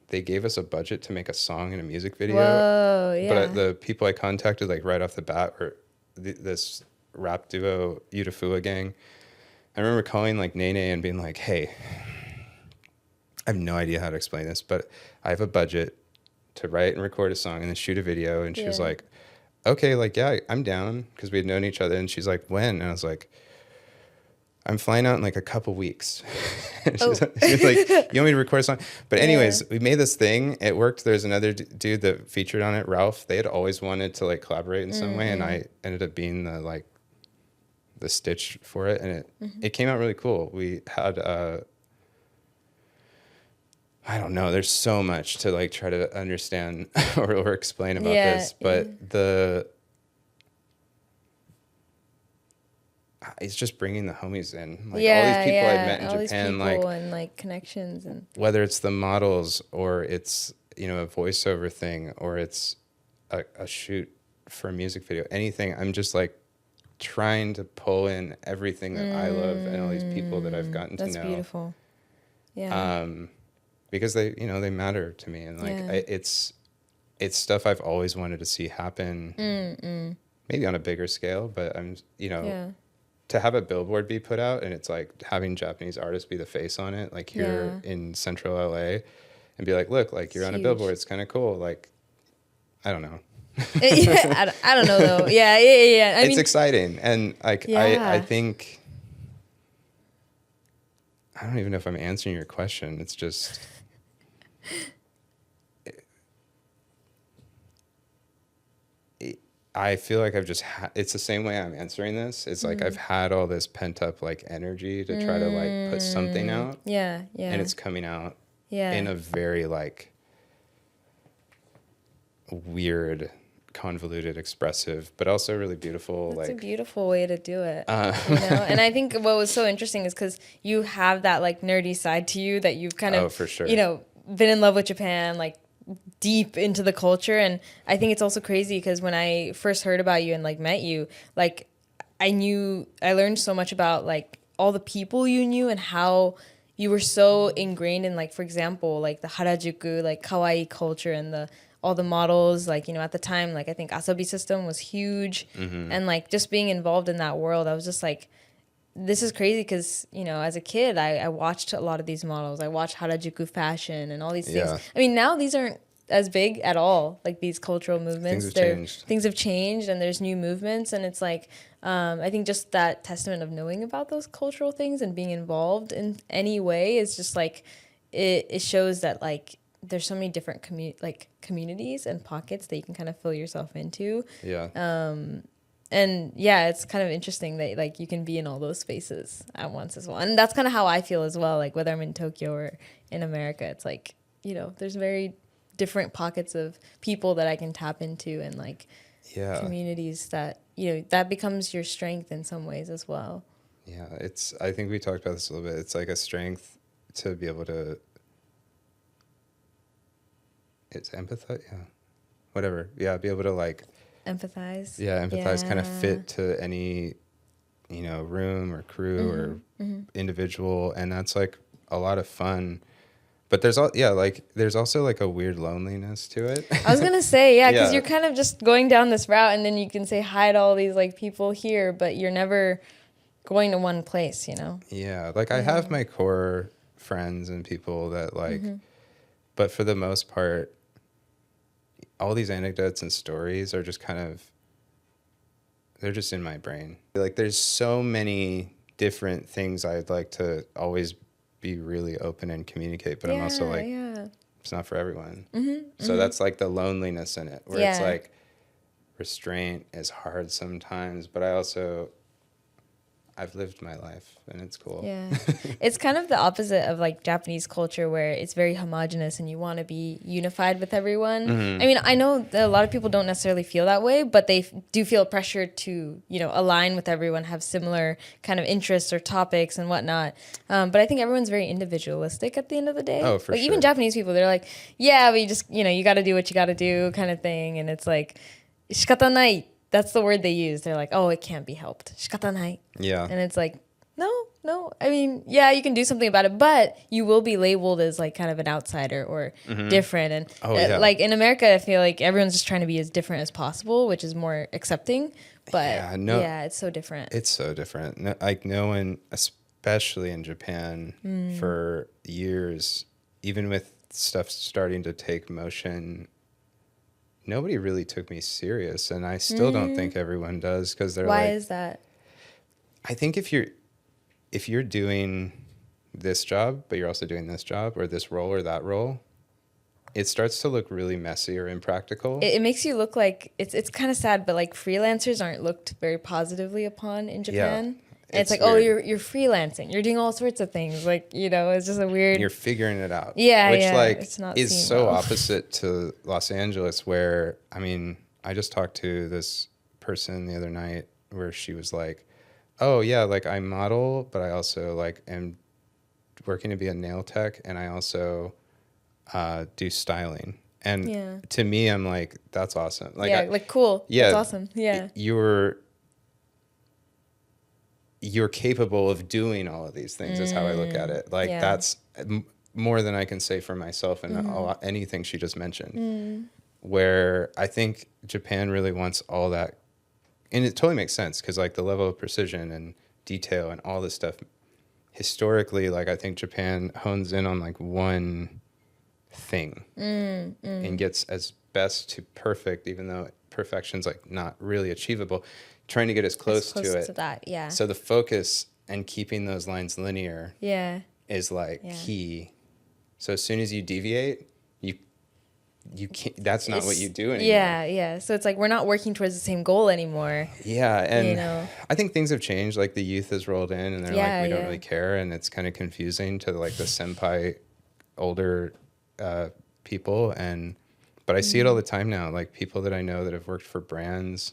they gave us a budget to make a song and a music video. Whoa, But the people I contacted, like right off the bat, were this rap duo, Yutafua Gang. I remember calling like Nene and being like, hey, I have no idea how to explain this, but I have a budget to write and record a song and then shoot a video. And she was like, okay, like, yeah, I'm down, because we had known each other. And she's like, when? And I was like, I'm flying out in like a couple weeks. She was like, you want me to record a song? But anyways, we made this thing. It worked. There's another dude that featured on it, Ralph. They had always wanted to like collaborate in some way. And I ended up being the stitch for it, and it came out really cool. We had I don't know, there's so much to like try to understand or explain about this, but it's just bringing the homies in, like all these people I've met in all Japan, these people and like connections, and whether it's the models or it's, you know, a voiceover thing or it's a shoot for a music video, anything. I'm just like trying to pull in everything that I love and all these people that I've gotten to know. That's beautiful. Yeah. Because they, you know, they matter to me, and like it's stuff I've always wanted to see happen, maybe on a bigger scale, but I'm, you know, to have a billboard be put out and it's like having Japanese artists be the face on it, like here in central LA, and be like, look, like you're on a billboard, it's kind of cool. Like, I don't know. I don't know though. Yeah. It's exciting. And like, I think, I don't even know if I'm answering your question. It's just, I feel like I've just it's the same way I'm answering this. It's like I've had all this pent up like energy to try to like put something out. Yeah. And it's coming out in a very like weird, convoluted, expressive, but also really beautiful. That's like a beautiful way to do it. You know? And I think what was so interesting is because you have that like nerdy side to you that you've kind of, for sure, you know, been in love with Japan, like deep into the culture. And I think it's also crazy because when I first heard about you and like met you, like I learned so much about like all the people you knew and how you were so ingrained in, like, for example, like the Harajuku, like kawaii culture, and all the models, like, you know, at the time, like I think Asobi System was huge, and like just being involved in that world, I was just like, this is crazy because, you know, as a kid, I watched a lot of these models. I watched Harajuku fashion and all these things. I mean, now these aren't as big at all, like these cultural movements. Things have changed and there's new movements. And it's like, I think just that testament of knowing about those cultural things and being involved in any way is just like, it shows that like there's so many different communities and pockets that you can kind of fill yourself into. And yeah, it's kind of interesting that like you can be in all those spaces at once as well. And that's kind of how I feel as well. Like whether I'm in Tokyo or in America, it's like, you know, there's very different pockets of people that I can tap into, and like communities that, you know, that becomes your strength in some ways as well. Yeah, I think we talked about this a little bit. It's like a strength to be able to, it's empathize. Yeah. Whatever. Yeah. Be able to like, empathize, kind of fit to any, you know, room or crew or individual, and that's like a lot of fun. But there's also like a weird loneliness to it. I was gonna say, because you're kind of just going down this route, and then you can say hi to all these like people here, but you're never going to one place, you know. Like I have my core friends and people that like, but for the most part, all these anecdotes and stories are just kind of, they're just in my brain. Like there's so many different things I'd like to always be really open and communicate, but I'm also like, it's not for everyone. So that's like the loneliness in it, where it's like restraint is hard sometimes, but I've lived my life and it's cool. It's kind of the opposite of like Japanese culture, where it's very homogenous and you want to be unified with everyone. I mean, I know that a lot of people don't necessarily feel that way, but they do feel pressure to, you know, align with everyone, have similar kind of interests or topics and whatnot. But I think everyone's very individualistic at the end of the day. For sure. Even Japanese people, they're like, but you just, you know, you got to do what you got to do kind of thing. And it's like, shikatanai. That's the word they use. They're like, oh, it can't be helped. Shikatanai. And it's like, no. I mean, you can do something about it, but you will be labeled as like kind of an outsider or different. And like in America, I feel like everyone's just trying to be as different as possible, which is more accepting. But it's so different. It's so different. No one, especially in Japan, for years, even with stuff starting to take motion, nobody really took me serious, and I still don't think everyone does, because they're Why is that? I think if you're doing this job, but you're also doing this job or this role or that role, it starts to look really messy or impractical. It makes you look like it's kind of sad, but like freelancers aren't looked very positively upon in Japan. And it's like, oh, weird. you're freelancing. You're doing all sorts of things. Like, you know, it's just a weird. You're figuring it out. Yeah, which yeah. like It's not is seen so well. opposite to Los Angeles, where I mean, I just talked to this person the other night where she was like, "Oh yeah, like I model, but I also like am working to be a nail tech, and I also do styling." And Yeah. to me, I'm like, that's awesome. Like, Yeah, like cool. yeah, That's awesome. Yeah. You're capable of doing all of these things is how I look at it. Like Yeah. that's more than I can say for myself and anything she just mentioned. Where I think Japan really wants all that, and it totally makes sense because like the level of precision and detail and all this stuff historically, like I think Japan hones in on like one thing and gets as best to perfect, even though perfection's like not really achievable, trying to get as close to it. To that, yeah. So the focus and keeping those lines linear Yeah. is like Yeah. key. So as soon as you deviate, you can't. That's not what you do anymore. Yeah, yeah. So it's like we're not working towards the same goal anymore. Yeah, and You know. I think things have changed. Like the youth has rolled in, and they're Yeah, like, we don't yeah. really care, and it's kind of confusing to like the senpai, older people, but I see it all the time now. Like people that I know that have worked for brands,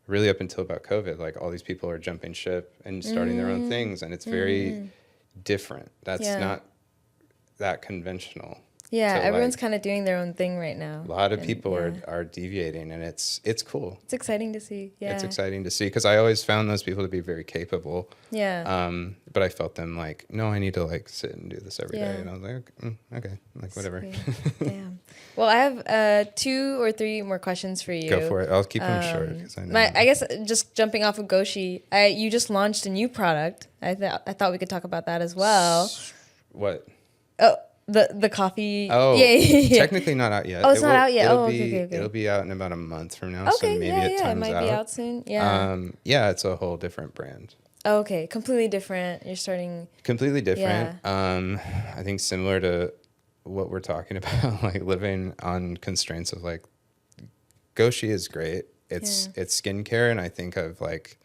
really up until about COVID, like all these people are jumping ship and starting their own things, and it's very different. That's Yeah. not that conventional. Yeah, to, everyone's like, kind of doing their own thing right now. a lot of And, people yeah. are deviating, and it's cool. It's exciting to see. Yeah. It's exciting to see because I always found those people to be very capable. Yeah. But I felt them like, no, I need to like sit and do this every day. Yeah. And I was like, okay, like whatever. Damn. Well, I have 2 or 3 more questions for you. Go for it. I'll keep them short because I know. I guess just jumping off of Goshi, you just launched a new product. I thought we could talk about that as well. What? Oh, the coffee. Oh, yeah. technically not out yet. Oh, it's not out yet. It'll Oh, be, okay. It'll be out in about a month from now. Okay, So maybe yeah, it times might be out soon. Yeah. Yeah, it's a whole different brand. Oh, okay, completely different. You're starting. Completely different. I think similar to what we're talking about, like living on constraints of like, Goshi is great. It's skincare, and I think I've like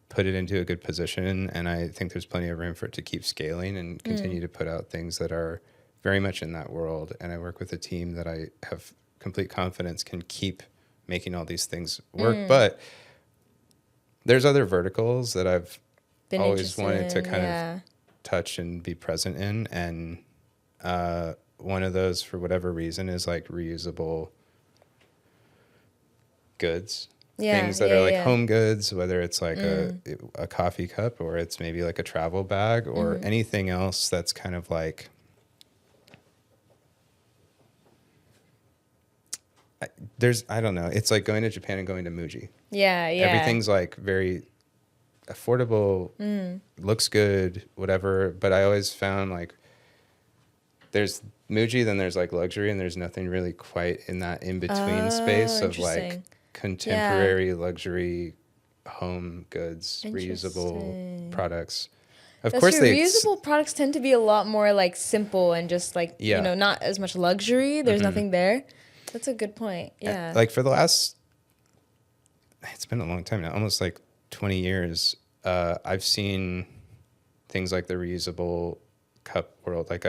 put it into a good position, and I think there's plenty of room for it to keep scaling and continue to put out things that are very much in that world. And I work with a team that I have complete confidence can keep making all these things work. But there's other verticals that I've Been always wanted to interested in, kind yeah. of touch and be present in. And one of those, for whatever reason, is like reusable goods. Yeah, Things that yeah, are like yeah. home goods, whether it's like a coffee cup or it's maybe like a travel bag or anything else that's kind of like I don't know. It's like going to Japan and going to Muji. Yeah, yeah. Everything's like very affordable, looks good, whatever. But I always found like there's Muji, then there's like luxury, and there's nothing really quite in that in between space of like interesting. contemporary luxury home goods, reusable products. Of course, true. Reusable products tend to be a lot more like simple and just like you know, not as much luxury. There's nothing there. That's a good point. Yeah. Like for the last, it's been a long time now, almost like 20 years. I've seen things like the reusable cup world. Like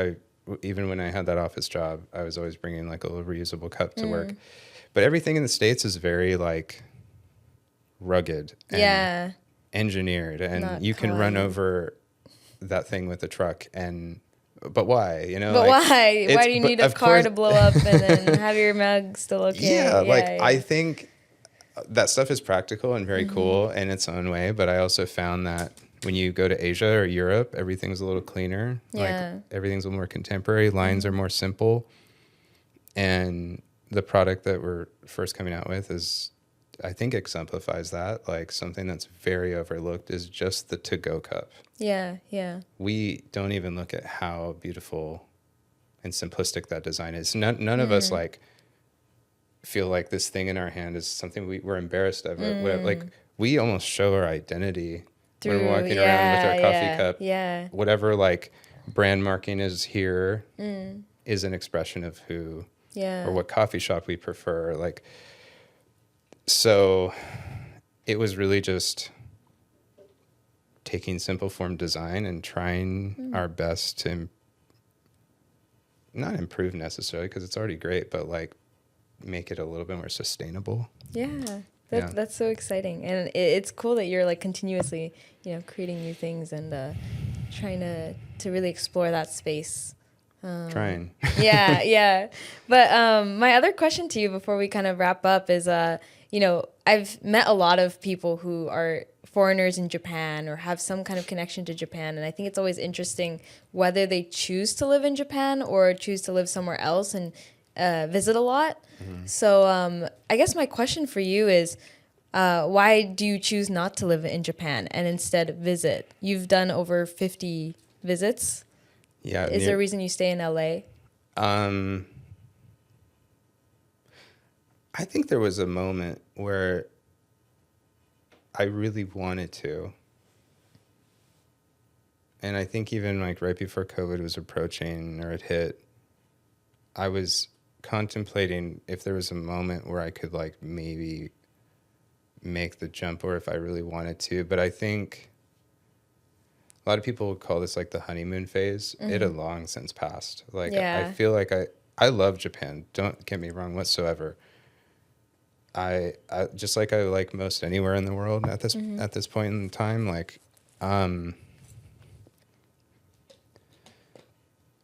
even when I had that office job, I was always bringing like a little reusable cup to work. But everything in the States is very like rugged and engineered, and Not you can run kind. over that thing with a truck. But why? You know? But like, why? Why do you need a of car course- to blow up and then have your mug still okay? Yeah, I think that stuff is practical and very cool in its own way. But I also found that when you go to Asia or Europe, everything's a little cleaner. Yeah. Like everything's a little more contemporary. Lines are more simple. And the product that we're first coming out with I think exemplifies that. Like something that's very overlooked is just the to-go cup. Yeah, yeah. We don't even look at how beautiful and simplistic that design is. None of us like feel like this thing in our hand is something we're embarrassed of. Or whatever. Like we almost show our identity when we're walking around with our coffee cup. Yeah. Whatever like brand marking is here, is an expression of who Yeah. or what coffee shop we prefer. Like, so it was really just taking simple form design and trying our best to not improve necessarily, because it's already great, but like make it a little bit more sustainable. Yeah. Yeah. That's so exciting. And it's cool that you're like continuously, creating new things and trying to really explore that space. Trying. Yeah, yeah. But my other question to you before we kind of wrap up is, I've met a lot of people who are foreigners in Japan or have some kind of connection to Japan. And I think it's always interesting whether they choose to live in Japan or choose to live somewhere else and visit a lot. So I guess my question for you is, why do you choose not to live in Japan and instead visit? You've done over 50 visits. Yeah. Is there a reason you stay in LA? I think there was a moment where I really wanted to. And I think even like right before COVID was approaching or it hit, I was contemplating if there was a moment where I could like maybe make the jump or if I really wanted to. But I think a lot of people would call this like the honeymoon phase. It had long since passed. Like, Yeah. I feel like I love Japan. Don't get me wrong whatsoever. I just like I like most anywhere in the world at this point in time. Like,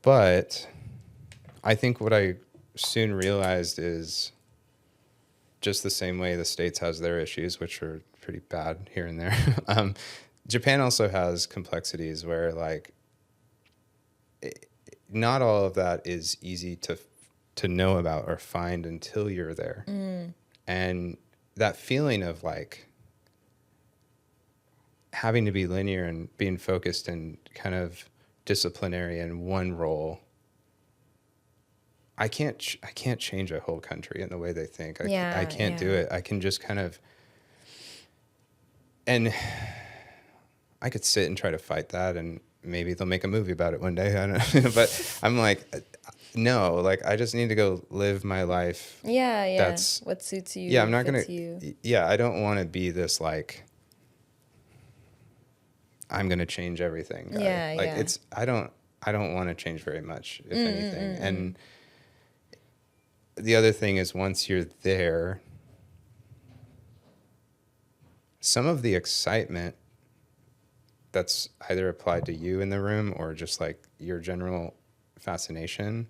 but I think what I soon realized is just the same way the States has their issues, which are pretty bad here and there. Japan also has complexities where like not all of that is easy to know about or find until you're there. And that feeling of like having to be linear and being focused and kind of disciplinary in one role, I can't change a whole country in the way they think. I can't do it. I can just kind of, and I could sit and try to fight that, and maybe they'll make a movie about it one day. I don't know. But I'm like, no, like I just need to go live my life. Yeah. That's what suits you. Yeah, I'm not fits gonna. you. Yeah, I don't want to be this like I'm gonna change everything guy. Yeah, like yeah. it's I don't want to change very much, if anything. And the other thing is once you're there, some of the excitement that's either applied to you in the room or just like your general fascination,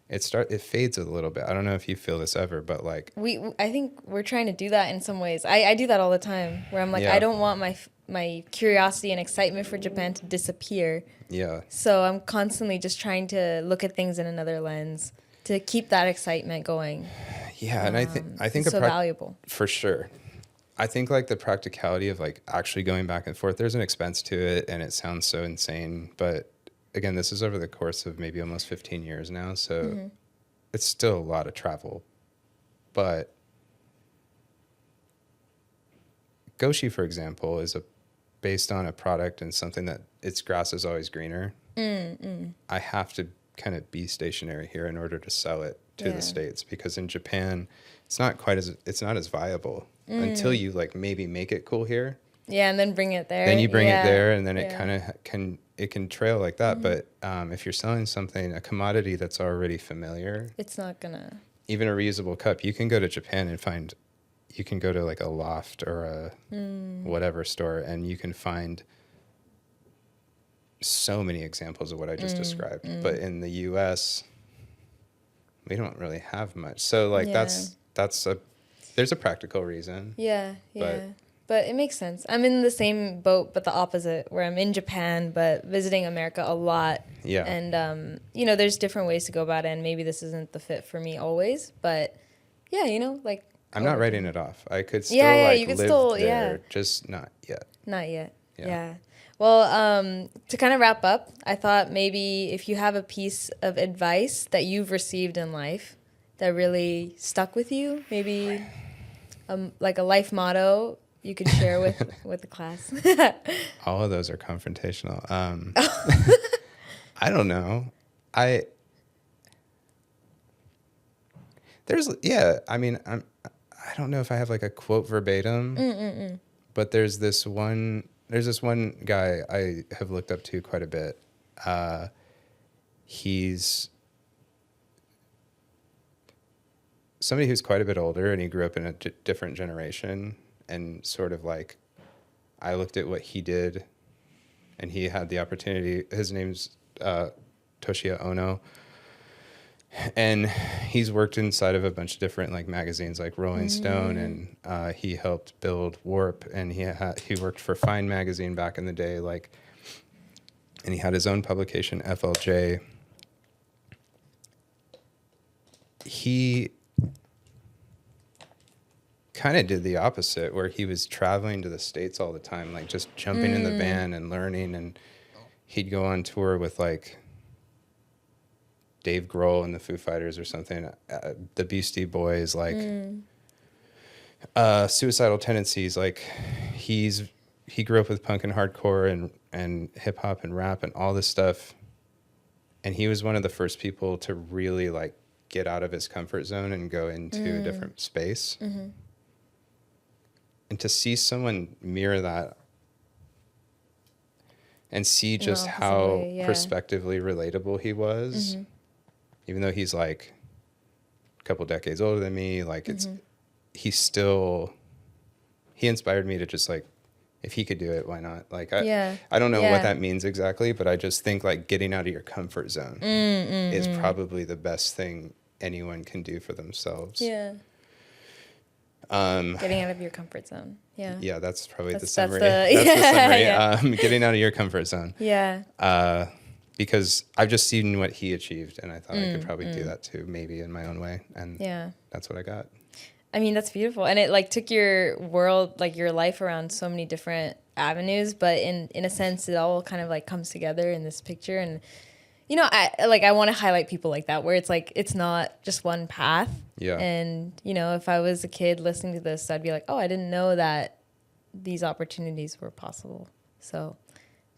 it fades a little bit. I don't know if you feel this ever, but like I think we're trying to do that in some ways. I do that all the time where I'm like, Yeah. I don't want my curiosity and excitement for Japan to disappear. yeah. So I'm constantly just trying to look at things in another lens to keep that excitement going. Yeah, and I think It's so valuable. for sure. I think like the practicality of like actually going back and forth, there's an expense to it and it sounds so insane, but again, this is over the course of maybe almost 15 years now, so it's still a lot of travel. But Goshi, for example, is based on a product and something that its grass is always greener. I have to kind of be stationary here in order to sell it to the States, because in Japan, it's not as viable until you like maybe make it cool here. Yeah, and then bring it there. Then you bring it there, and then Yeah. it kind of can trail like that. But if you're selling a commodity that's already familiar, It's not gonna. even a reusable cup, you can go to Japan and you can go to like a Loft or a whatever store, and you can find so many examples of what I just described. But in the US, we don't really have much. So like Yeah. there's a practical reason. Yeah. But it makes sense. I'm in the same boat, but the opposite, where I'm in Japan, but visiting America a lot. Yeah. And, there's different ways to go about it, and maybe this isn't the fit for me always. But, yeah, like... I'm not writing it off. I could still you could live still, there, just not yet. Not yet. Yeah. Yeah. Well, to kind of wrap up, I thought maybe if you have a piece of advice that you've received in life that really stuck with you, maybe like a life motto you could share with the class. All of those are confrontational. I don't know. I mean, I don't know if I have like a quote verbatim, but there's this one guy I have looked up to quite a bit. He's somebody who's quite a bit older, and he grew up in a different generation, and sort of like, I looked at what he did, and he had the opportunity. His name's Toshia Ono. And he's worked inside of a bunch of different like magazines like Rolling Stone, and he helped build Warp, and he worked for Fine magazine back in the day, like, and he had his own publication, FLJ. He kind of did the opposite, where he was traveling to the States all the time, like just jumping in the van and learning, and he'd go on tour with like Dave Grohl and the Foo Fighters or something, the Beastie Boys, like Suicidal Tendencies. Like he grew up with punk and hardcore and hip hop and rap and all this stuff. And he was one of the first people to really like get out of his comfort zone and go into a different space. And to see someone mirror that and see just how prospectively relatable he was, even though he's like a couple decades older than me, like he inspired me to just like, if he could do it, why not? Like, I don't know what that means exactly, but I just think like getting out of your comfort zone is probably the best thing anyone can do for themselves. Yeah. Getting out of your comfort zone. Yeah. Yeah, that's probably the summary. That's the summary. Getting out of your comfort zone. Yeah. Because I've just seen what he achieved, and I thought I could probably do that too, maybe in my own way. And that's what I got. I mean, that's beautiful. And it like took your world, like your life around so many different avenues, but in a sense, it all kind of like comes together in this picture. And, you know, I want to highlight people like that, where it's like, it's not just one path. Yeah. And, you know, if I was a kid listening to this, I'd be like, oh, I didn't know that these opportunities were possible. So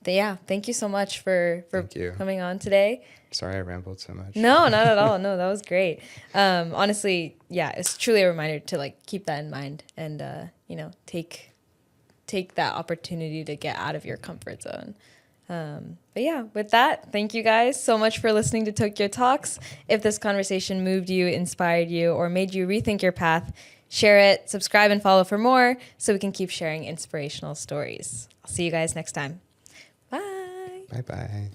thank you so much for coming on today. Sorry I rambled so much. No, not at all. No, that was great. Honestly, it's truly a reminder to like keep that in mind and you know, take that opportunity to get out of your comfort zone. But yeah, with that, thank you guys so much for listening to Tokyo Talks. If this conversation moved you, inspired you, or made you rethink your path, share it, subscribe, and follow for more so we can keep sharing inspirational stories. I'll see you guys next time. Bye. Bye-bye.